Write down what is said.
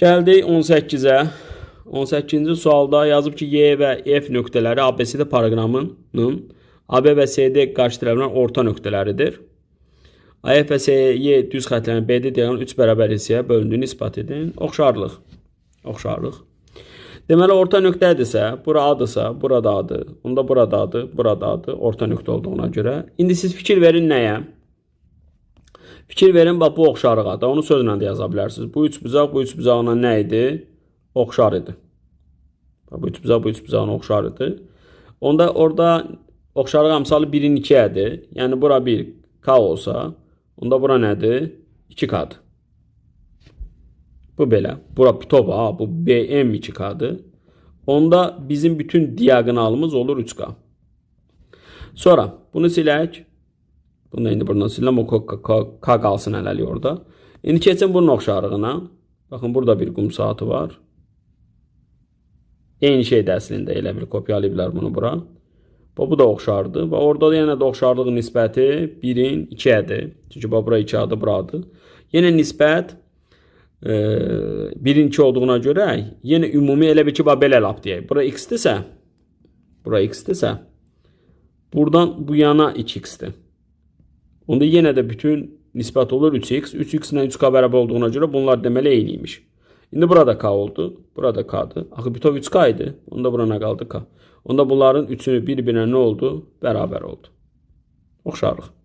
Gəldik 18-ə. 18-ci sualda yazıb ki, Y və F nöqtələri ABCD proqramının AB və CD qarşı tərəflərin orta nöqtələridir. AF və CY düz xətlərin BD diaqonalının 3 bərabər hissəyə bölündüyünü isbat edin. Oxşarlıq. Oxşarlıq. Deməli, orta nöqtədirsə, bura A'dırsa, burada A'dır. Onda burada A'dır, burada A'dır. Orta nöqtə olduğuna görə. İndi siz fikir verin nəyə? Fikir verin, bax, bu oxşarlığa da. Onu sözlə də yaza bilərsiniz. Bu üçbucaq, bu üçbucağına nə idi? Oxşar idi. Bu üçbucaq, bu üçbucağına oxşar idi. Onda orada oxşarlıq əmsalı 1-in 2-ədir. Yəni, bura 1 K olsa, onda bura nədir? 2K'dır. Bu belə. Bura pitoba, bu BM 2K'dır. Onda bizim bütün diaqonalımız olur 3K. Sonra bunu silək. Bunu da indi buradan siləm. O K qalsın hələlik orada. İndi keçin bunun oxşarlığına. Baxın, burada bir qum saatı var. Eyni şeydə əslində elə bir kopyalayıblar bunu bura. Bu da oxşardır. Və orada da yenə də oxşarlığın nisbəti 1-in 2-ədir. Çünki bura 2-adır, buradır. Yenə nisbət 1-in 2 olduğuna görə yenə ümumi elə bir ki, belə lap deyək. Bura x-dirsə, buradan bu yana 2x-dir. Onda yenə də bütün nisbət olur 3x. 3x ilə 3k bərabər olduğuna görə bunlar deməli eyniymiş. İndi burada k oldu. Burada k'dır. Axı bütöv 3k idi. Onda bura nə qaldı k. Onda bunların üçünü bir-birinə nə oldu? Bərabər oldu. Oxşarlıq.